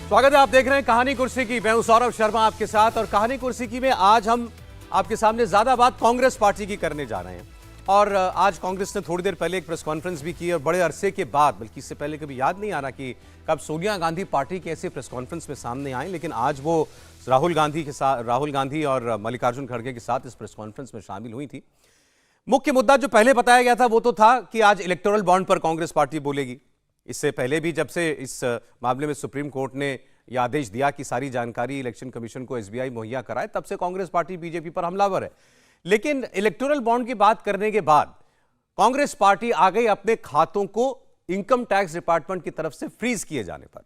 स्वागत है, आप देख रहे हैं कहानी कुर्सी की। मैं हूं सौरभ शर्मा आपके साथ, और कहानी कुर्सी की में आज हम आपके सामने ज्यादा बात कांग्रेस पार्टी की करने जा रहे हैं। और आज कांग्रेस ने थोड़ी देर पहले एक प्रेस कॉन्फ्रेंस भी की, और बड़े अरसे के बाद, बल्कि इससे पहले कभी याद नहीं आ रहा कि कब सोनिया गांधी पार्टी के ऐसे प्रेस कॉन्फ्रेंस में सामने आए, लेकिन आज वो राहुल गांधी और मल्लिकार्जुन खड़गे के साथ इस प्रेस कॉन्फ्रेंस में शामिल हुई थी। मुख्य मुद्दा जो पहले बताया गया था वो तो था कि आज इलेक्टोरल बॉन्ड पर कांग्रेस पार्टी बोलेगी। इससे पहले भी जब से इस मामले में सुप्रीम कोर्ट ने यह आदेश दिया कि सारी जानकारी इलेक्शन कमीशन को एसबीआई मुहैया कराए, तब से कांग्रेस पार्टी बीजेपी पर हमलावर है। लेकिन इलेक्टोरल बॉन्ड की बात करने के बाद कांग्रेस पार्टी आ गई अपने खातों को इनकम टैक्स डिपार्टमेंट की तरफ से फ्रीज किए जाने पर,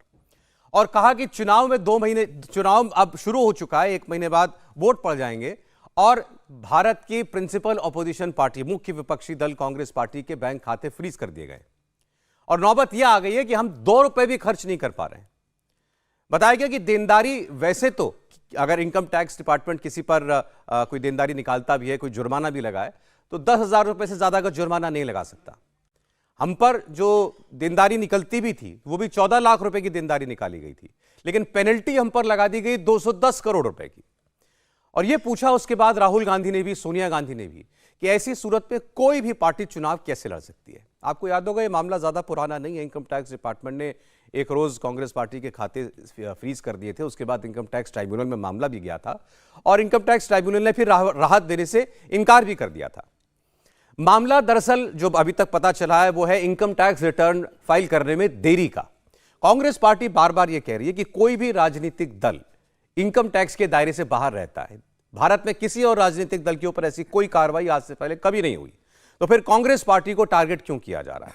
और कहा कि चुनाव में 2 महीने, चुनाव अब शुरू हो चुका है, 1 महीने बाद वोट पड़ जाएंगे, और भारत की प्रिंसिपल ऑपोजिशन पार्टी, मुख्य विपक्षी दल कांग्रेस पार्टी के बैंक खाते फ्रीज कर दिए गए। और नौबत यह आ गई है कि हम 2 रुपए भी खर्च नहीं कर पा रहे हैं। बताया गया कि देनदारी, वैसे तो अगर इनकम टैक्स डिपार्टमेंट किसी पर कोई देनदारी निकालता भी है, कोई जुर्माना भी लगाए, तो 10,000 रुपए से ज्यादा का जुर्माना नहीं लगा सकता। हम पर जो देनदारी निकलती भी थी वो भी 14 लाख रुपए की देनदारी निकाली गई थी, लेकिन पेनल्टी हम पर लगा दी गई 210 करोड़ रुपए की। और यह पूछा उसके बाद राहुल गांधी ने भी, सोनिया गांधी ने भी, कि ऐसी सूरत में कोई भी पार्टी चुनाव कैसे लड़ सकती है। आपको याद होगा, यह मामला ज्यादा पुराना नहीं है। इनकम टैक्स डिपार्टमेंट ने एक रोज कांग्रेस पार्टी के खाते फ्रीज कर दिए थे। उसके बाद इनकम टैक्स ट्राइब्यूनल में मामला भी गया था, और इनकम टैक्स ट्राइब्यूनल ने फिर राहत देने से इनकार भी कर दिया था। मामला दरअसल जो अभी तक पता चला है वो है इनकम टैक्स रिटर्न फाइल करने में देरी का। कांग्रेस पार्टी बार बार यह कह रही है कि कोई भी राजनीतिक दल इनकम टैक्स के दायरे से बाहर रहता है। भारत में किसी और राजनीतिक दल के ऊपर ऐसी कोई कार्रवाई आज से पहले कभी नहीं हुई, तो फिर कांग्रेस पार्टी को टारगेट क्यों किया जा रहा है।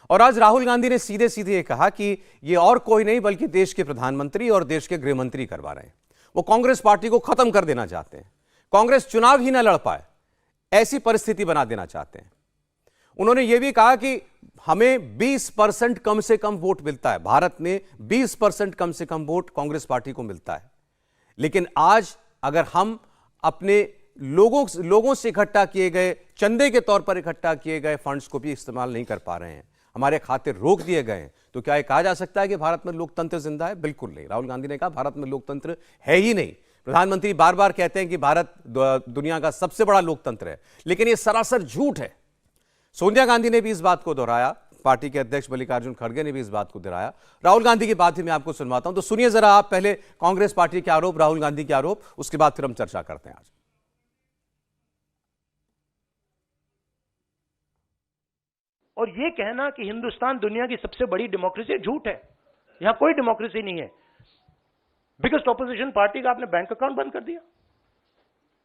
और आज राहुल गांधी ने सीधे सीधे ये कहा कि ये और कोई नहीं बल्कि देश के प्रधानमंत्री और देश के गृह मंत्री करवा रहे हैं। वो कांग्रेस पार्टी को खत्म कर देना चाहते हैं, कांग्रेस चुनाव ही ना लड़ पाए ऐसी परिस्थिति बना देना चाहते हैं। उन्होंने यह भी कहा कि हमें 20% कम से कम वोट मिलता है, भारत में 20% कम से कम वोट कांग्रेस पार्टी को मिलता है। लेकिन आज अगर हम अपने लोगों से इकट्ठा किए गए, चंदे के तौर पर इकट्ठा किए गए फंड्स को भी इस्तेमाल नहीं कर पा रहे हैं, हमारे खाते रोक दिए गए हैं, तो क्या यह कहा जा सकता है कि भारत में लोकतंत्र जिंदा है? बिल्कुल नहीं। राहुल गांधी ने कहा भारत में लोकतंत्र है ही नहीं। प्रधानमंत्री बार बार कहते हैं कि भारत दुनिया का सबसे बड़ा लोकतंत्र है, लेकिन यह सरासर झूठ है। सोनिया गांधी ने भी इस बात को दोहराया, पार्टी के अध्यक्ष मल्लिकार्जुन खड़गे ने भी इस बात को दोहराया। राहुल गांधी की बात भी मैं आपको सुनवाता हूं, तो सुनिए जरा आप पहले कांग्रेस पार्टी के आरोप, राहुल गांधी के आरोप, उसके बाद फिर हम चर्चा करते हैं। आज और ये कहना कि हिंदुस्तान दुनिया की सबसे बड़ी डेमोक्रेसी, झूठ है। यहां कोई डेमोक्रेसी नहीं है। बिगेस्ट ऑपोजिशन पार्टी का आपने बैंक अकाउंट बंद कर दिया,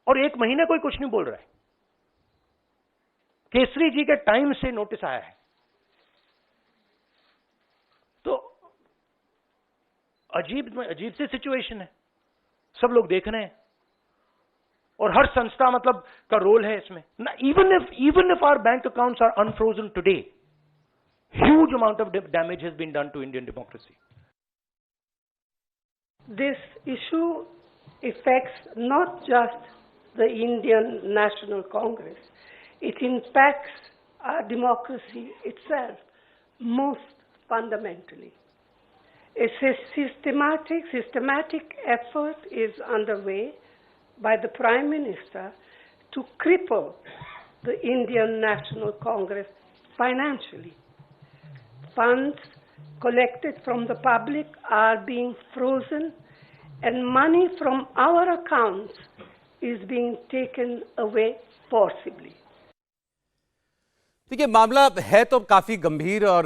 और 1 महीने कोई कुछ नहीं बोल रहा है। केसरी जी के टाइम से नोटिस आया है, तो अजीब सी सिचुएशन है। सब लोग देख रहे हैं, और हर संस्था मतलब का रोल है इसमें। Even if our bank accounts are unfrozen today, huge amount of damage has been done to Indian democracy. This issue affects not just the Indian National Congress. It impacts our democracy itself most fundamentally. A systematic effort is underway by the Prime Minister to cripple the Indian National Congress financially. Funds collected from the public are being frozen, and money from our accounts is being taken away forcibly. देखिए, मामला है तो काफी गंभीर, और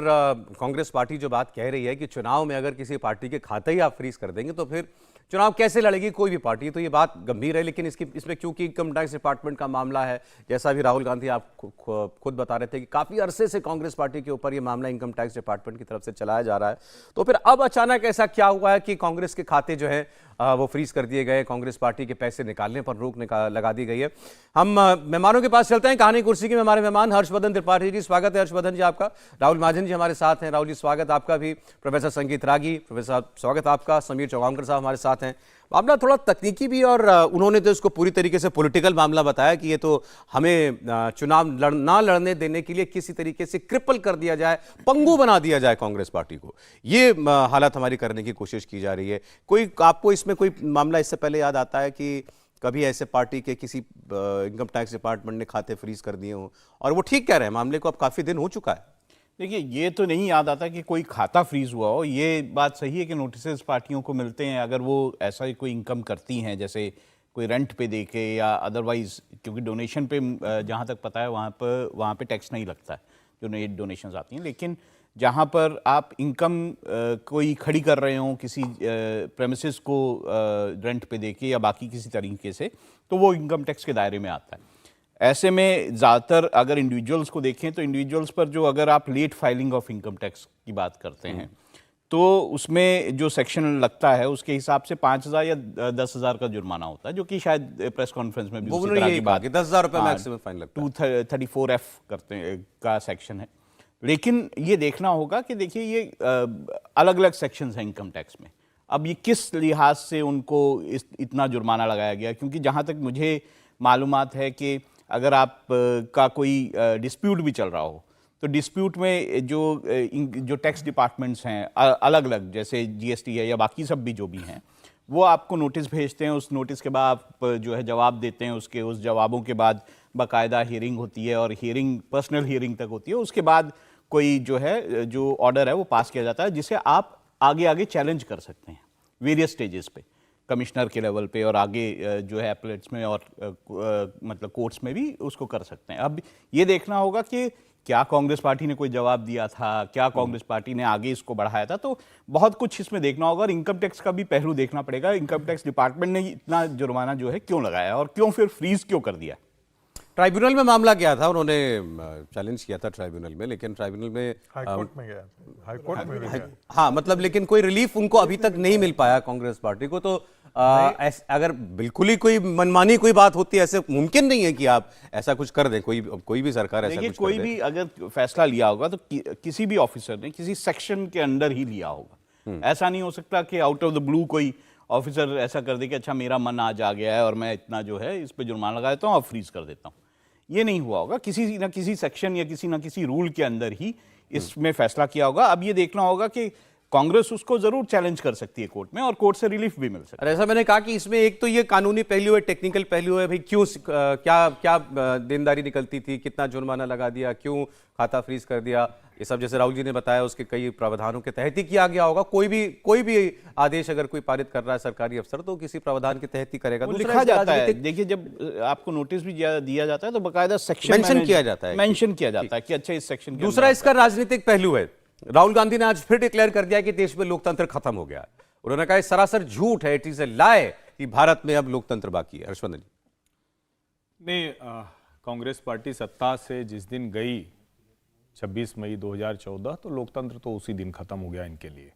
Congress party जो बात कह रही है कि चुनाव में अगर किसी पार्टी के खाते ही आप फ्रीज कर देंगे तो फिर चुनाव कैसे लड़ेगी कोई भी पार्टी, तो ये बात गंभीर है। लेकिन इसमें क्योंकि इनकम टैक्स डिपार्टमेंट का मामला है, जैसा भी राहुल गांधी आप खुद बता रहे थे कि काफी अरसे से कांग्रेस पार्टी के ऊपर ये मामला इनकम टैक्स डिपार्टमेंट की तरफ से चलाया जा रहा है, तो फिर अब अचानक ऐसा क्या हुआ है कि कांग्रेस के खाते जो है वो फ्रीज कर दिए गए, कांग्रेस पार्टी के पैसे निकालने पर रोक लगा दी गई है। हम मेहमानों के पास चलते हैं। कहानी कुर्सी के हमारे मेहमान हर्षवर्धन त्रिपाठी जी, स्वागत है हर्षवर्धन जी आपका। राहुल महाजन जी हमारे साथ हैं। राहुल जी स्वागत आपका भी। प्रोफेसर संगीत रागी, प्रोफेसर स्वागत आपका। समीर चौगांवकर साहब हमारे साथ साथ हैं। मामला थोड़ा तकनीकी भी, और उन्होंने तो इसको पूरी तरीके से पॉलिटिकल मामला बताया कि ये तो हमें चुनाव ना लड़ने देने के लिए किसी तरीके से क्रिपल कर दिया जाए, पंगु बना दिया जाए कांग्रेस पार्टी को, ये हालत हमारी करने की कोशिश की जा रही है। कोई आपको इसमें कोई मामला इससे पहले याद आता है कि कभी ऐसे पार्टी के किसी इनकम टैक्स डिपार्टमेंट ने खाते फ्रीज कर दिए हों? और वो ठीक कह रहे हैं, मामले को अब काफ़ी दिन हो चुका है। देखिए, ये तो नहीं याद आता कि कोई खाता फ्रीज हुआ हो। ये बात सही है कि नोटिसेस पार्टियों को मिलते हैं अगर वो ऐसा ही कोई इनकम करती हैं, जैसे कोई रेंट पे दे के या अदरवाइज, क्योंकि डोनेशन पे जहाँ तक पता है वहाँ पे टैक्स नहीं लगता है जो डोनेशंस आती हैं। लेकिन जहाँ पर आप इनकम कोई खड़ी कर रहे हो किसी प्रेमिसेस को रेंट पे देके या बाकी किसी तरीके से, तो वो इनकम टैक्स के दायरे में आता है। ऐसे में ज़्यादातर अगर इंडिविजुअल्स को देखें तो इंडिविजुअल्स पर जो अगर आप late filing of income tax की बात करते हैं तो उसमें जो सेक्शन लगता है उसके हिसाब से 5,000 या 10,000 का जुर्माना होता है, जो कि शायद प्रेस कॉन्फ्रेंस में भी उसी तरह की बात, 10,000 रुपये मैक्सिमम फाइन लगता है। 234F करते हैं का सेक्शन है। लेकिन ये देखना होगा कि देखिए ये अलग अलग सेक्शंस हैं इनकम टैक्स में। अब ये किस लिहाज से उनको इतना जुर्माना लगाया गया, क्योंकि जहाँ तक मुझे मालूमात है कि अगर आप का कोई डिस्प्यूट भी चल रहा हो तो डिस्प्यूट में जो टैक्स डिपार्टमेंट्स हैं अलग अलग, जैसे जीएसटी है या बाकी सब भी जो भी हैं, वो आपको नोटिस भेजते हैं। उस नोटिस के बाद आप जो है जवाब देते हैं, उस जवाबों के बाद बाकायदा हियरिंग होती है और हियरिंग पर्सनल हियरिंग तक होती है। उसके बाद कोई जो ऑर्डर है वो पास किया जाता है, जिसे आप आगे चैलेंज कर सकते हैं वेरियस स्टेजेस पे, कमिश्नर के लेवल पे और आगे जो है एपलेट्स में और मतलब कोर्ट्स में भी उसको कर सकते हैं। अब ये देखना होगा कि क्या कांग्रेस पार्टी ने कोई जवाब दिया था, क्या कांग्रेस पार्टी ने आगे इसको बढ़ाया था, तो बहुत कुछ इसमें देखना होगा। और इनकम टैक्स का भी पहलू देखना पड़ेगा, इनकम टैक्स डिपार्टमेंट ने इतना जुर्माना जो है क्यों लगाया और क्यों फिर फ्रीज क्यों कर दिया। ट्राइब्यूनल में मामला गया था, उन्होंने चैलेंज किया था ट्राइब्यूनल में, लेकिन ट्राइब्यूनल में हाईकोर्ट में गया, हाईकोर्ट में भी गया। हाँ, मतलब लेकिन कोई रिलीफ उनको अभी तक नहीं मिल पाया कांग्रेस पार्टी को। तो अगर बिल्कुल ही कोई मनमानी कोई बात होती है, ऐसे मुमकिन नहीं है कि आप ऐसा कुछ कर दें, कोई भी सरकार ऐसा कुछ कोई भी अगर फैसला लिया होगा तो किसी भी ऑफिसर ने किसी सेक्शन के अंडर ही लिया होगा। ऐसा नहीं हो सकता कि आउट ऑफ द ब्लू कोई ऑफिसर ऐसा कर दे कि अच्छा मेरा मन आज आ गया है और मैं इतना जो है इस पे जुर्माना लगा देता हूँ और फ्रीज कर देता हूँ। ये नहीं हुआ होगा, किसी न किसी सेक्शन या किसी न किसी रूल के अंदर ही इसमें फैसला किया होगा। अब ये देखना होगा कि कांग्रेस उसको जरूर चैलेंज कर सकती है कोर्ट में और कोर्ट से रिलीफ भी मिल सकता है। ऐसा मैंने कहा कि इसमें एक तो ये कानूनी पहलू है, टेक्निकल पहलू है, भाई क्यों क्या देनदारी निकलती थी, कितना जुर्माना लगा दिया, क्यों खाता फ्रीज कर दिया, ये सब जैसे राहुल जी ने बताया उसके कई प्रावधानों के तहत ही किया गया होगा। कोई भी आदेश अगर कोई पारित कर रहा है सरकारी अफसर तो किसी प्रावधान के तहत ही करेगा। लिखा जाता है, देखिए जब आपको नोटिस भी दिया जाता है तो बकायदा सेक्शन मेंशन किया जाता है कि अच्छा इस सेक्शन के दूसरा इसका राजनीतिक पहलू है। राहुल गांधी ने आज फिर डिक्लेयर कर दिया कि देश में लोकतंत्र खत्म हो गया। उन्होंने कहा सरासर झूठ है, इट इज ए लाई कि भारत में अब लोकतंत्र बाकी है। हर्षवर्धन जी, नहीं, कांग्रेस पार्टी सत्ता से जिस दिन गई 26 मई 2014, तो लोकतंत्र तो उसी दिन खत्म हो गया इनके लिए।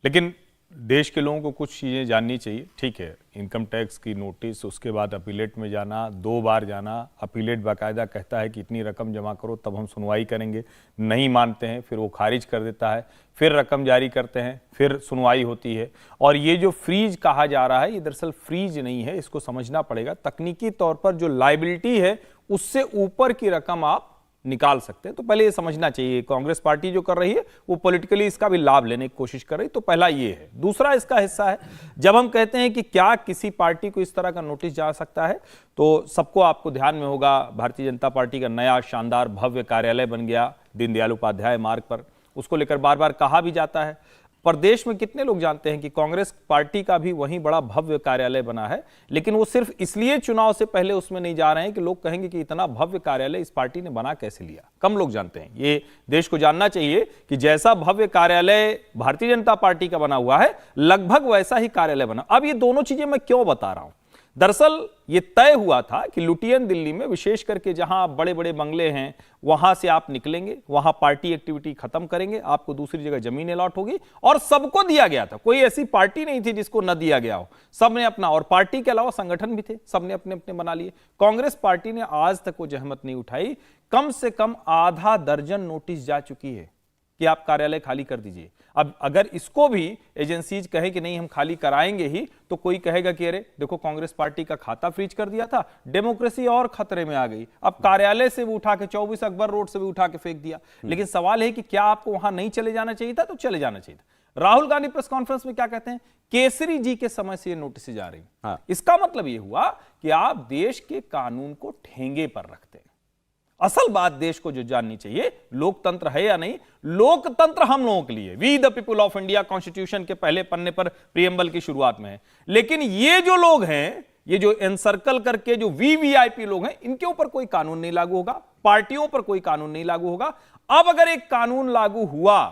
लेकिन देश के लोगों को कुछ चीज़ें जाननी चाहिए। ठीक है, इनकम टैक्स की नोटिस, उसके बाद अपीलेट में जाना, 2 बार जाना, अपीलेट बाकायदा कहता है कि इतनी रकम जमा करो तब हम सुनवाई करेंगे, नहीं मानते हैं, फिर वो खारिज कर देता है, फिर रकम जारी करते हैं, फिर सुनवाई होती है। और ये जो फ्रीज कहा जा रहा है, ये दरअसल फ्रीज नहीं है, इसको समझना पड़ेगा। तकनीकी तौर पर जो लायबिलिटी है उससे ऊपर की रकम आप निकाल सकते हैं। तो पहले ये समझना चाहिए, कांग्रेस पार्टी जो कर रही है वो पॉलिटिकली इसका भी लाभ लेने की कोशिश कर रही है। तो पहला ये है। दूसरा इसका हिस्सा है, जब हम कहते हैं कि क्या किसी पार्टी को इस तरह का नोटिस जा सकता है, तो सबको आपको ध्यान में होगा भारतीय जनता पार्टी का नया शानदार भव्य कार्यालय बन गया दीनदयाल उपाध्याय मार्ग पर। उसको लेकर बार बार कहा भी जाता है। प्रदेश में कितने लोग जानते हैं कि कांग्रेस पार्टी का भी वहीं बड़ा भव्य कार्यालय बना है, लेकिन वो सिर्फ इसलिए चुनाव से पहले उसमें नहीं जा रहे हैं कि लोग कहेंगे कि इतना भव्य कार्यालय इस पार्टी ने बना कैसे लिया। कम लोग जानते हैं। ये देश को जानना चाहिए कि जैसा भव्य कार्यालय भारतीय जनता पार्टी का बना हुआ है, लगभग वैसा ही कार्यालय बना। अब ये दोनों चीजें मैं क्यों बता रहा हूं, दरअसल ये तय हुआ था कि लुटियन दिल्ली में, विशेष करके जहां बड़े बड़े बंगले हैं, वहां से आप निकलेंगे, वहां पार्टी एक्टिविटी खत्म करेंगे, आपको दूसरी जगह जमीन अलॉट होगी और सबको दिया गया था। कोई ऐसी पार्टी नहीं थी जिसको न दिया गया हो, सबने अपना, और पार्टी के अलावा संगठन भी थे, सबने अपने अपने बना लिए। कांग्रेस पार्टी ने आज तक वो जहमत नहीं उठाई। कम से कम आधा दर्जन नोटिस जा चुकी है कि आप कार्यालय खाली कर दीजिए। अब अगर इसको भी एजेंसीज कहे कि नहीं हम खाली कराएंगे ही, तो कोई कहेगा कि अरे देखो कांग्रेस पार्टी का खाता फ्रीज कर दिया था, डेमोक्रेसी और खतरे में आ गई, अब कार्यालय से भी उठा के 24 अकबर रोड से भी उठा के फेंक दिया। लेकिन सवाल है कि क्या आपको वहां नहीं चले जाना चाहिए था? तो चले जाना चाहिए था। राहुल गांधी प्रेस कॉन्फ्रेंस में क्या कहते हैं? केसरी जी के समय से ये नोटिस जा रही। हाँ। इसका मतलब ये हुआ कि आप देश के कानून को ठेंगे पर रखते हैं। असल बात देश को जो जाननी चाहिए, लोकतंत्र है या नहीं। लोकतंत्र हम लोगों के लिए, we the people of India, constitution के पहले पन्ने पर प्रियम्बल की शुरुआत में है। लेकिन ये जो लोग हैं, ये जो एनसर्कल करके जो वीवीआईपी लोग हैं, इनके ऊपर कोई कानून नहीं लागू होगा, पार्टियों पर कोई कानून नहीं लागू होगा। अब अगर एक कानून लागू हुआ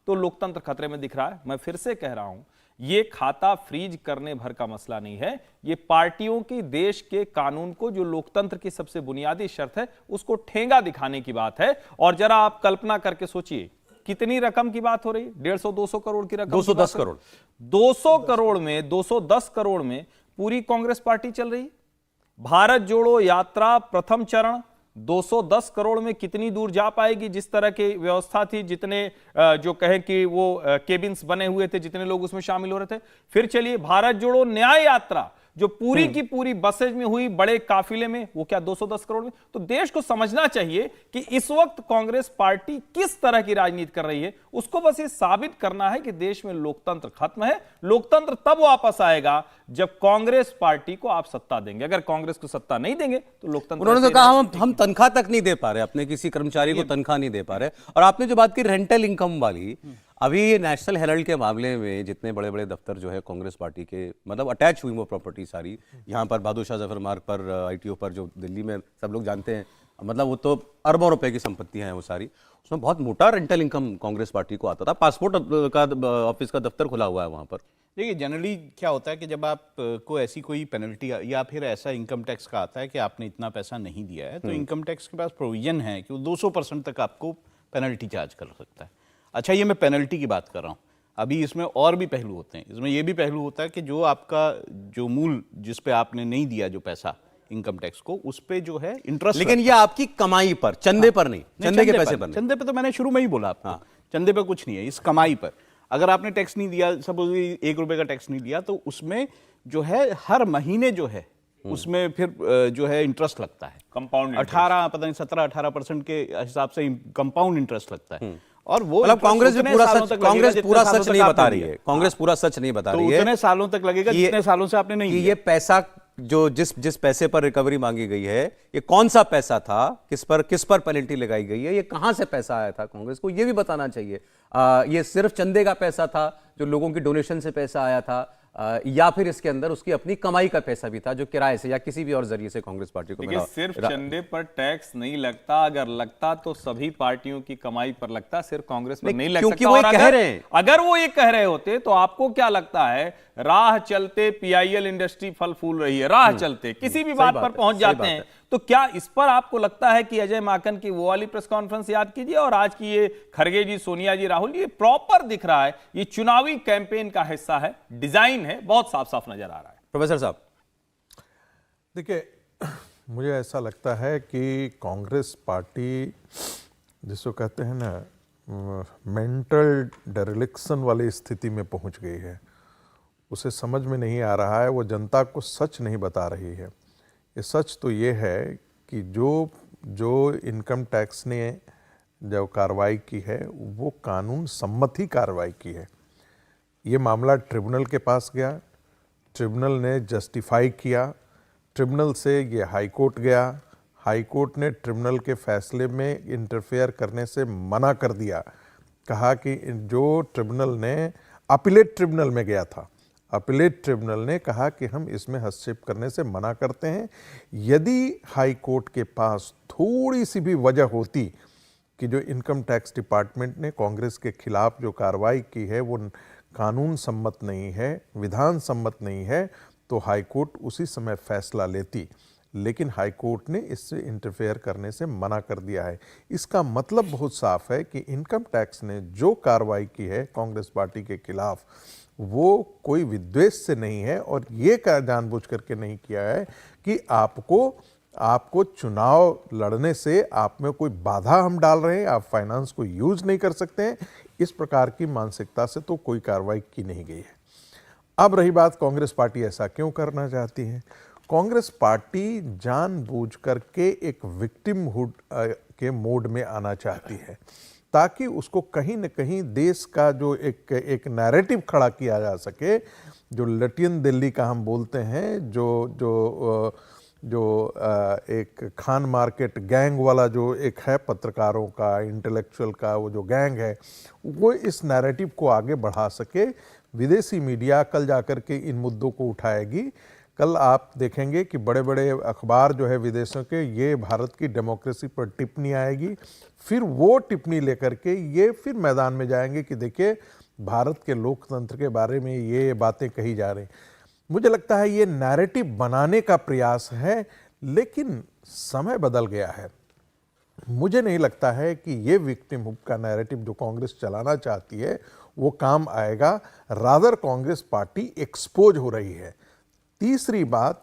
तो लोकतंत्र खतरे में दिख रहा है। मैं फिर से कह रहा हूं, ये खाता फ्रीज करने भर का मसला नहीं है, ये पार्टियों की देश के कानून को, जो लोकतंत्र की सबसे बुनियादी शर्त है, उसको ठेंगा दिखाने की बात है। और जरा आप कल्पना करके सोचिए कितनी रकम की बात हो रही है? 150-200 करोड़ की रकम। 210 करोड़। 200 करोड़ में, 210 करोड़ में पूरी कांग्रेस पार्टी चल रही। भारत जोड़ो यात्रा प्रथम चरण 210 करोड़ में कितनी दूर जा पाएगी? जिस तरह की व्यवस्था थी, जितने जो कहें कि वो केबिन्स बने हुए थे, जितने लोग उसमें शामिल हो रहे थे। फिर चलिए भारत जोड़ो न्याय यात्रा जो पूरी की पूरी बसेज में हुई, बड़े काफिले में, वो क्या 210 करोड़ में? तो देश को समझना चाहिए कि इस वक्त कांग्रेस पार्टी किस तरह की राजनीति कर रही है। उसको बस ये साबित करना है कि देश में लोकतंत्र खत्म है। लोकतंत्र तब वापस आएगा जब कांग्रेस पार्टी को आप सत्ता देंगे। अगर कांग्रेस को सत्ता नहीं देंगे तो लोकतंत्र। उन्होंने तो कहा हम तनख्वाह तक नहीं दे पा रहे, अपने किसी कर्मचारी को तनख्वाह नहीं दे पा रहे। और आपने जो बात की रेंटल इनकम वाली, अभी नेशनल हेराल्ड के मामले में जितने बड़े बड़े दफ्तर जो है कांग्रेस पार्टी के, मतलब अटैच हुई वो प्रॉपर्टी सारी, यहाँ पर बहादुर शाह जफर मार्ग पर, आईटीओ पर, जो दिल्ली में सब लोग जानते हैं, मतलब वो तो अरबों रुपए की संपत्तियां हैं वो सारी, उसमें बहुत मोटा रेंटल इनकम कांग्रेस पार्टी को आता था। पासपोर्ट का ऑफिस का दफ्तर खुला हुआ है वहाँ पर। देखिए जनरली क्या होता है कि जब आप को ऐसी कोई पेनल्टी या फिर ऐसा इनकम टैक्स का आता है कि आपने इतना पैसा नहीं दिया है, तो इनकम टैक्स के पास प्रोविजन है कि वो 200% तक आपको पेनल्टी चार्ज कर सकता है। अच्छा, ये मैं पेनल्टी की बात कर रहा हूँ। अभी इसमें और भी पहलू होते हैं। इसमें ये भी पहलू होता है कि जो आपका जो मूल जिस पे आपने नहीं दिया जो पैसा इनकम टैक्स को, उस पे जो है इंटरेस्ट, लेकिन ये आपकी कमाई पर, चंदे पर नहीं, चंदे के पैसे पर नहीं। चंदे पे तो मैंने शुरू में ही बोला आपको, चंदे पे कुछ नहीं है, इस कमाई पर। अगर आपने टैक्स नहीं दिया, सपोज 1 रुपए का टैक्स नहीं दिया, तो उसमें जो है हर महीने जो है उसमें फिर जो है इंटरेस्ट लगता है, कंपाउंड 18 पता नहीं 17-18% के हिसाब से कंपाउंड इंटरेस्ट लगता है। और वो मतलब कांग्रेस पूरा सच नहीं बता रही है, कांग्रेस पूरा सच नहीं बता रही है। उतने सालों तक लगेगा जितने सालों से आपने नहीं दिया। ये पैसा जो जिस पैसे पर रिकवरी मांगी गई है, ये कौन सा पैसा था, किस पर पेनल्टी लगाई गई है, ये कहां से पैसा आया था, कांग्रेस को ये भी बताना चाहिए। ये सिर्फ चंदे का पैसा था, जो लोगों की डोनेशन से पैसा आया था, या फिर इसके अंदर उसकी अपनी कमाई का पैसा भी था जो किराए से या किसी भी और जरिए से कांग्रेस पार्टी को मिला। सिर्फ चंदे पर टैक्स नहीं लगता, अगर लगता तो सभी पार्टियों की कमाई पर लगता, सिर्फ कांग्रेस पर नहीं लग क्योंकि सकता। वो और कह रहे हैं, अगर वो ये कह रहे होते तो आपको क्या लगता है, राह चलते पीआईएल इंडस्ट्री फल फूल रही है, राह चलते किसी भी बात पर पहुंच जाते हैं, तो क्या इस पर आपको लगता है कि अजय माकन की वो वाली प्रेस कॉन्फ्रेंस याद कीजिए और आज की ये खड़गे जी, सोनिया जी, राहुल जी, ये प्रॉपर दिख रहा है, ये चुनावी कैंपेन का हिस्सा है, डिजाइन है, बहुत साफ साफ नजर आ रहा है। प्रोफेसर साहब देखिए, मुझे ऐसा लगता है कि कांग्रेस पार्टी जिसको कहते हैं ना मेंटल डेरिलिक्शन वाली स्थिति में पहुंच गई है। उसे समझ में नहीं आ रहा है, वो जनता को सच नहीं बता रही है। ये सच तो ये है कि जो इनकम टैक्स ने जो कार्रवाई की है वो कानून सम्मत ही कार्रवाई की है। ये मामला ट्रिब्यूनल के पास गया, ट्रिब्यूनल ने जस्टिफाई किया, ट्रिब्यूनल से ये हाई कोर्ट गया, हाई कोर्ट ने ट्रिब्यूनल के फैसले में इंटरफेयर करने से मना कर दिया। कहा कि जो ट्रिब्यूनल ने अपीलेट ट्रिब्यूनल में गया था, अपीलेट ट्रिब्यूनल ने कहा कि हम इसमें हस्तक्षेप करने से मना करते हैं। यदि हाई कोर्ट के पास थोड़ी सी भी वजह होती कि जो इनकम टैक्स डिपार्टमेंट ने कांग्रेस के खिलाफ जो कार्रवाई की है वो कानून सम्मत नहीं है, विधान सम्मत नहीं है, तो हाई कोर्ट उसी समय फैसला लेती। लेकिन हाई कोर्ट ने इससे इंटरफेयर करने से मना कर दिया है। इसका मतलब बहुत साफ है कि इनकम टैक्स ने जो कार्रवाई की है कांग्रेस पार्टी के खिलाफ वो कोई विद्वेष से नहीं है, और ये जानबूझ करके नहीं किया है कि आपको आपको चुनाव लड़ने से आप में कोई बाधा हम डाल रहे हैं, आप फाइनेंस को यूज नहीं कर सकते हैं, इस प्रकार की मानसिकता से तो कोई कार्रवाई की नहीं गई है। अब रही बात कांग्रेस पार्टी ऐसा क्यों करना चाहती है। कांग्रेस पार्टी जानबूझ करके एक विक्टिमहुड के मोड में आना चाहती है ताकि उसको कहीं न कहीं देश का जो एक नैरेटिव खड़ा किया जा सके, जो लटियन दिल्ली का हम बोलते हैं, जो एक खान मार्केट गैंग वाला जो एक है पत्रकारों का, इंटेलेक्चुअल का वो जो गैंग है, वो इस नैरेटिव को आगे बढ़ा सके। विदेशी मीडिया कल जाकर के इन मुद्दों को उठाएगी। कल आप देखेंगे कि बड़े बड़े अखबार जो है विदेशों के, ये भारत की डेमोक्रेसी पर टिप्पणी आएगी, फिर वो टिप्पणी लेकर के ये फिर मैदान में जाएंगे कि देखिए भारत के लोकतंत्र के बारे में ये बातें कही जा रही। मुझे लगता है ये नैरेटिव बनाने का प्रयास है, लेकिन समय बदल गया है। मुझे नहीं लगता है कि ये विक्टिमहुड का नैरेटिव जो कांग्रेस चलाना चाहती है वो काम आएगा। रादर कांग्रेस पार्टी एक्सपोज हो रही है। तीसरी बात,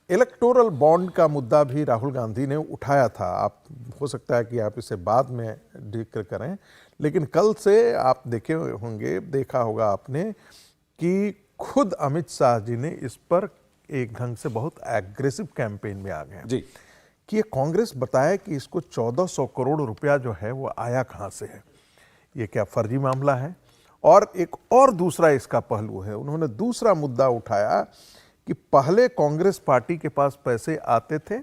इलेक्टोरल बॉन्ड का मुद्दा भी राहुल गांधी ने उठाया था। आप हो सकता है कि आप इसे बाद में जिक्र करें, लेकिन कल से आप देखा होगा आपने कि खुद अमित शाह जी ने इस पर एक ढंग से बहुत एग्रेसिव कैंपेन में आ गए जी कि ये कांग्रेस बताए कि इसको 1400 करोड़ रुपया जो है वो आया कहाँ से है, ये क्या फर्जी मामला है। और एक और दूसरा इसका पहलू है, उन्होंने दूसरा मुद्दा उठाया कि पहले कांग्रेस पार्टी के पास पैसे आते थे,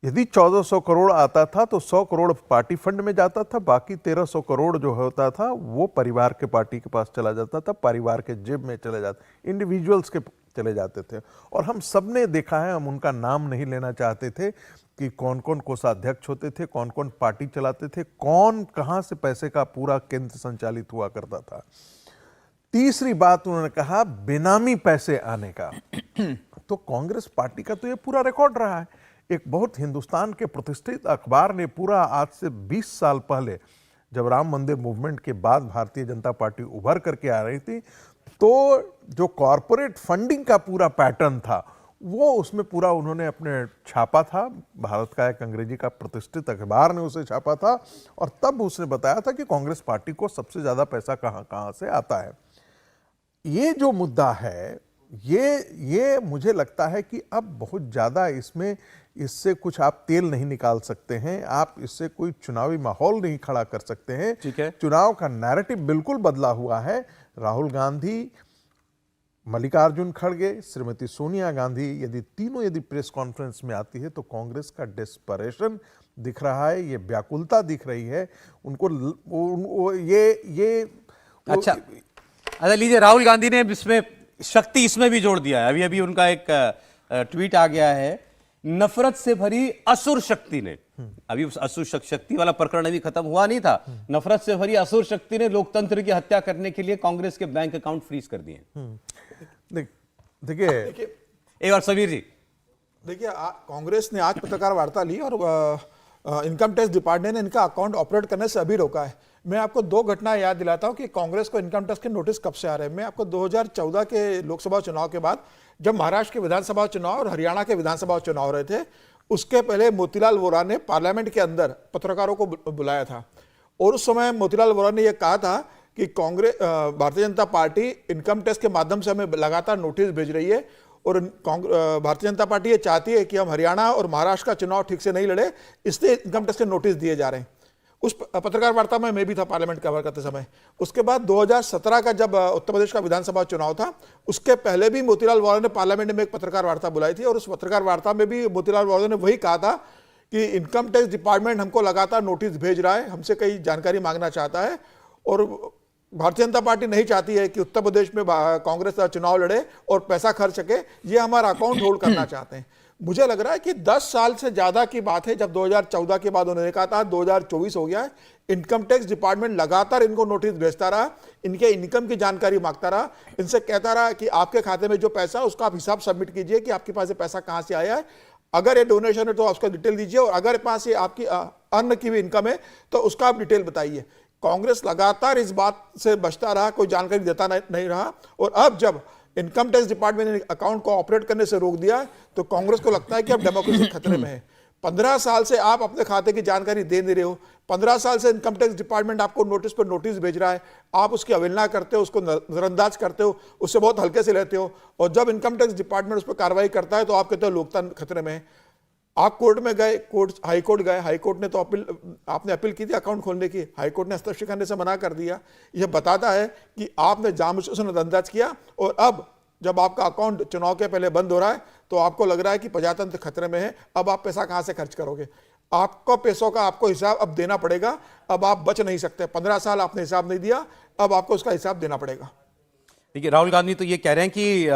यदि 1400 करोड़ आता था तो 100 करोड़ पार्टी फंड में जाता था, बाकी 1300 करोड़ जो होता था वो परिवार के पार्टी के पास चला जाता था, परिवार के जेब में चले जाते, इंडिविजुअल्स के चले जाते थे। और हम सबने देखा है, हम उनका नाम नहीं लेना चाहते थे कि कौन कौन कोषाध्यक्ष होते थे, कौन कौन पार्टी चलाते थे, कौन कहाँ से पैसे का पूरा केंद्र संचालित हुआ करता था। तीसरी बात उन्होंने कहा बेनामी पैसे आने का। तो कांग्रेस पार्टी का तो ये पूरा रिकॉर्ड रहा है। एक बहुत हिंदुस्तान के प्रतिष्ठित अखबार ने पूरा आज से 20 साल पहले, जब राम मंदिर मूवमेंट के बाद भारतीय जनता पार्टी उभर करके आ रही थी, तो जो कॉरपोरेट फंडिंग का पूरा पैटर्न था वो उसमें पूरा उन्होंने अपने छापा था। भारत का एक अंग्रेजी का प्रतिष्ठित अखबार ने उसे छापा था और तब उसने बताया था कि कांग्रेस पार्टी को सबसे ज्यादा पैसा कहां से आता है। ये जो मुद्दा है, ये मुझे लगता है कि अब बहुत ज्यादा इससे कुछ आप तेल नहीं निकाल सकते हैं, आप इससे कोई चुनावी माहौल नहीं खड़ा कर सकते हैं। ठीक है। चुनाव का नैरेटिव बिल्कुल बदला हुआ है। राहुल गांधी, मल्लिकार्जुन खड़गे, श्रीमती सोनिया गांधी यदि प्रेस कॉन्फ्रेंस में आती है तो कांग्रेस का डेस्परेशन दिख रहा है, ये व्याकुलता दिख रही है उनको। अच्छा लीजिए, राहुल गांधी ने इसमें शक्ति इसमें भी जोड़ दिया है। अभी उनका एक ट्वीट आ गया है, नफरत से भरी असुर शक्ति ने, अभी उस असुर शक्ति वाला प्रकरण अभी खत्म हुआ नहीं था, नफरत से भरी असुर शक्ति ने लोकतंत्र की हत्या करने के लिए कांग्रेस के बैंक अकाउंट फ्रीज कर दिए। देखिए एक और समीर जी, देखिए कांग्रेस ने आज पत्रकार वार्ता ली और इनकम टैक्स डिपार्टमेंट ने इनका अकाउंट ऑपरेट करने से अभी रोका है। मैं आपको दो घटनाएं याद दिलाता हूं कि कांग्रेस को इनकम टैक्स के नोटिस कब से आ रहे हैं। मैं आपको 2014 के लोकसभा चुनाव के बाद, जब महाराष्ट्र के विधानसभा चुनाव और हरियाणा के विधानसभा चुनाव हो रहे थे, उसके पहले मोतीलाल वोरा ने पार्लियामेंट के अंदर पत्रकारों को बुलाया था और उस समय मोतीलाल वोरा ने यह कहा था कि Congress, Bharatiya Janata party income tax के माध्यम से हमें लगातार नोटिस भेज रही है और भारतीय जनता पार्टी ये चाहती है कि हम हरियाणा और महाराष्ट्र का चुनाव ठीक से नहीं लड़े, इसलिए इनकम टैक्स के नोटिस दिए जा रहे हैं। उस पत्रकार वार्ता में मैं भी था पार्लियामेंट कवर करते समय। उसके बाद 2017 का जब उत्तर प्रदेश का विधानसभा चुनाव था, उसके पहले भी मोतीलाल वोरा ने पार्लियामेंट में एक पत्रकार वार्ता बुलाई थी और उस पत्रकार वार्ता में भी मोतीलाल वोरा ने वही कहा था कि इनकम टैक्स डिपार्टमेंट हमको लगातार नोटिस भेज रहा है, हमसे कई जानकारी मांगना चाहता है और भारतीय जनता पार्टी नहीं चाहती है कि उत्तर प्रदेश में कांग्रेस चुनाव लड़े और पैसा खर्च सके, ये हमारा अकाउंट होल्ड करना चाहते हैं। मुझे लग रहा है कि 10 साल से ज्यादा की बात है, जब 2014 के बाद उन्होंने कहा था 2024 हो गया है, इनकम टैक्स डिपार्टमेंट लगातार इनको नोटिस भेजता रहा, इनके इनकम की जानकारी मांगता रहा, इनसे कहता रहा कि आपके खाते में जो पैसा है उसका आप हिसाब सबमिट कीजिए कि आपके पास ये पैसा कहां से आया है, अगर ये डोनेशन है तो उसका डिटेल दीजिए और अगर पास ये आपकी अर्न की भी इनकम है तो उसका आप डिटेल बताइए। कांग्रेस लगातार इस बात से बचता रहा, कोई जानकारी देता नहीं रहा और अब जब इनकम टैक्स डिपार्टमेंट ने अकाउंट को ऑपरेट करने से रोक दिया, तो कांग्रेस को लगता है कि अब डेमोक्रेसी खतरे में है। 15 साल से आप अपने खाते की जानकारी दे नहीं रहे हो, 15 साल से इनकम टैक्स डिपार्टमेंट आपको नोटिस पर नोटिस भेज रहा है, आप उसकी अवहेलना करते हो, उसको नजरअंदाज करते हो, उससे बहुत हल्के से लेते हो, और जब इनकम टैक्स डिपार्टमेंट उस पर कार्रवाई करता है तो आप कहते हो लोकतंत्र खतरे में है। आप कोर्ट में गए, हाई कोर्ट गए, हाई कोर्ट ने तो आपने अपील की थी अकाउंट खोलने की, हाई कोर्ट ने हस्तक्षेप करने से मना कर दिया। यह बताता है कि आपने जानबूझकर से नजरअंदाज किया, और अब जब आपका अकाउंट चुनाव के पहले बंद हो रहा है तो आपको लग रहा है कि प्रजातंत्र खतरे में है। अब आप पैसा कहां से खर्च करोगे? आपको पैसों का आपको हिसाब अब देना पड़ेगा, अब आप बच नहीं सकते। 15 साल आपने हिसाब नहीं दिया, अब आपको उसका हिसाब देना पड़ेगा। देखिए, राहुल गांधी तो ये कह रहे हैं कि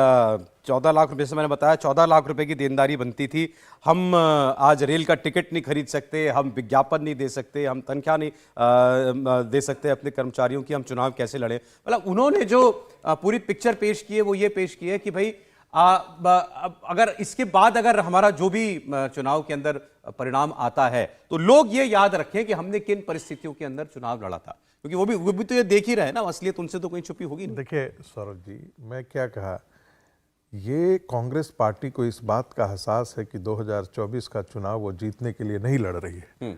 14 लाख रुपए से, मैंने बताया 14 लाख रुपए की देनदारी बनती थी, हम आज रेल का टिकट नहीं खरीद सकते, हम विज्ञापन नहीं दे सकते, हम तनख्वाह नहीं दे सकते अपने कर्मचारियों की, हम चुनाव कैसे लड़े। मतलब उन्होंने जो पूरी पिक्चर पेश की है वो ये पेश की है कि भाई अगर इसके बाद अगर हमारा जो भी चुनाव के अंदर परिणाम आता है तो लोग ये याद रखें कि हमने किन परिस्थितियों के अंदर चुनाव लड़ा था, क्योंकि वो भी तो ये देख ही रहे हैं ना, असलियत उनसे तो कहीं छुपी होगी नहीं। देखिए सौरभ जी, मैं क्या कहा, ये कांग्रेस पार्टी को इस बात का एहसास है कि 2024 का चुनाव वो जीतने के लिए नहीं लड़ रही है।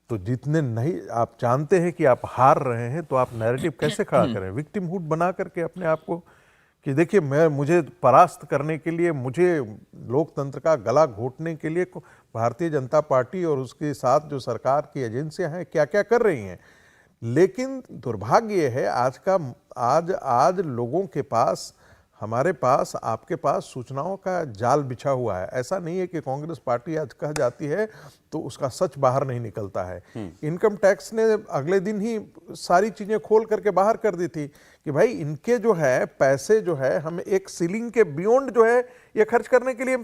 तो जीतने नहीं, आप जानते हैं कि आप हार रहे हैं, तो आप नैरेटिव कैसे खड़ा करें? विक्टिमहुड बना करके अपने आप को कि देखिए मुझे परास्त करने के लिए, मुझे लोकतंत्र का गला घोटने के लिए भारतीय जनता पार्टी और उसके साथ जो सरकार की एजेंसियां हैं क्या क्या कर रही हैं। लेकिन दुर्भाग्य है आज लोगों के पास, हमारे पास, आपके पास सूचनाओं का जाल बिछा हुआ है। ऐसा नहीं है कि कांग्रेस पार्टी आज कह जाती है तो उसका सच बाहर नहीं निकलता है। इनकम टैक्स ने अगले दिन ही सारी चीजें खोल करके बाहर कर दी थी कि भाई इनके जो है पैसे जो है हम एक सीलिंग के बियॉन्ड जो है ये खर्च करने के लिए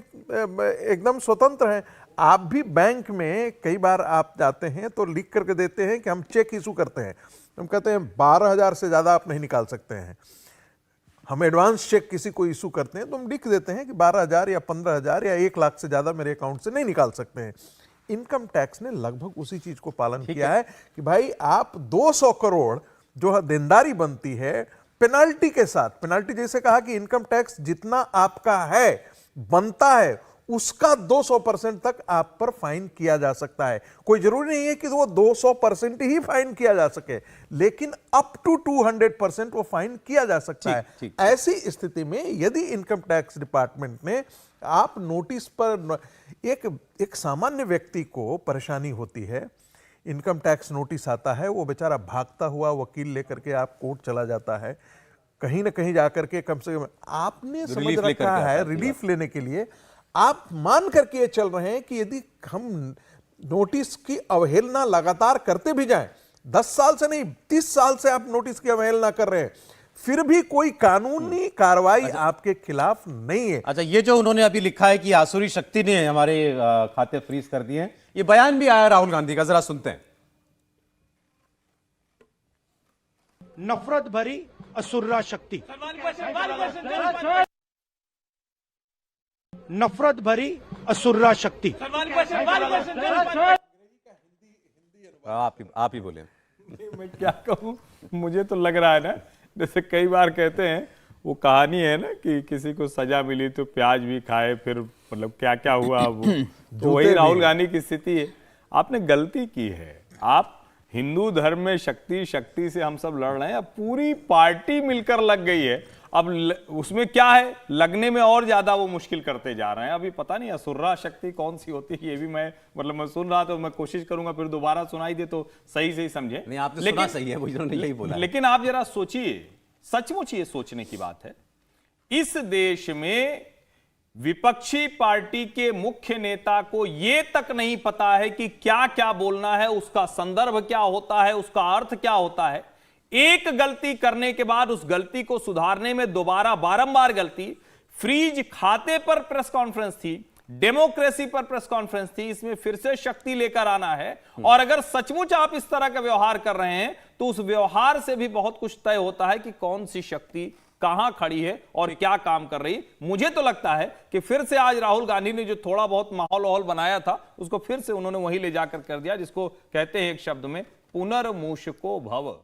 एकदम स्वतंत्र हैं। आप भी बैंक में कई बार आप जाते हैं तो लिख करके देते हैं कि हम चेक इशू करते हैं, हम कहते हैं 12,000 से ज़्यादा आप नहीं निकाल सकते हैं। हम एडवांस चेक किसी को इशू करते हैं तो हम लिख देते हैं कि 12,000 या 15,000 या 1 लाख से ज़्यादा मेरे अकाउंट से नहीं निकाल सकते हैं। इनकम टैक्स ने लगभग उसी चीज़ को पालन किया है कि भाई आप 200 करोड़ जो देनदारी बनती है पेनाल्टी के साथ, पेनाल्टी जैसे कहा कि इनकम टैक्स जितना आपका है बनता है उसका 200% तक आप पर फाइन किया जा सकता है। कोई जरूरी नहीं है कि वो 200% ही फाइन किया जा सके, लेकिन अप टू 200% वो फाइन किया जा सकता है। ऐसी स्थिति में यदि इनकम टैक्स डिपार्टमेंट ने आप नोटिस पर, एक सामान्य व्यक्ति को परेशानी होती है, इनकम टैक्स नोटिस आता है, वो बेचारा भागता हुआ वकील लेकर के आप कोर्ट चला जाता है, कहीं ना कहीं जाकर के कम से कम आपने समझ रखा है रिलीफ लेने के लिए आप मान करके ये चल रहे हैं कि यदि हम नोटिस की अवहेलना लगातार करते भी जाएं, 10 साल से नहीं 30 साल से आप नोटिस की अवहेलना कर रहे हैं, फिर भी कोई कानूनी कार्रवाई आपके खिलाफ नहीं है। अच्छा, ये जो उन्होंने अभी लिखा है कि आसुरी शक्ति ने हमारे खाते फ्रीज कर दिए हैं, ये बयान भी आया राहुल गांधी का, जरा सुनते हैं। नफरत भरी असुर्रा शक्ति, नफरत भरी असुर्रा शक्ति। आप ही बोले। मैं क्या कहूं, मुझे तो लग रहा है ना, जैसे कई बार कहते हैं वो कहानी है ना कि किसी को सजा मिली तो प्याज भी खाए, फिर मतलब क्या क्या हुआ वो तो वही राहुल गांधी की स्थिति है। आपने गलती की है, आप हिंदू धर्म में शक्ति से हम सब लड़ रहे हैं, अब पूरी पार्टी मिलकर लग गई है। अब उसमें क्या है, लगने में और ज्यादा वो मुश्किल करते जा रहे हैं। अभी पता नहीं असुर्रा शक्ति कौन सी होती है, ये भी मैं सुन रहा था, मैं कोशिश करूंगा फिर दोबारा सुनाई दे तो सही समझे। नहीं, आपने सुना सही है, वो इन्होंने यही बोला। लेकिन आप जरा सोचिए, सचमुच ये सोचने की बात है, इस देश में विपक्षी पार्टी के मुख्य नेता को यह तक नहीं पता है कि क्या क्या बोलना है, उसका संदर्भ क्या होता है, उसका अर्थ क्या होता है। एक गलती करने के बाद उस गलती को सुधारने में दोबारा बारंबार गलती। फ्रीज खाते पर प्रेस कॉन्फ्रेंस थी, डेमोक्रेसी पर प्रेस कॉन्फ्रेंस थी, इसमें फिर से शक्ति लेकर आना है। और अगर सचमुच आप इस तरह का व्यवहार कर रहे हैं तो उस व्यवहार से भी बहुत कुछ तय होता है कि कौन सी शक्ति कहां खड़ी है और क्या काम कर रही। मुझे तो लगता है कि फिर से आज राहुल गांधी ने जो थोड़ा बहुत माहौल बनाया था उसको फिर से उन्होंने वहीं ले जाकर कर दिया, जिसको कहते हैं एक शब्द में पुनर्मूषको भव।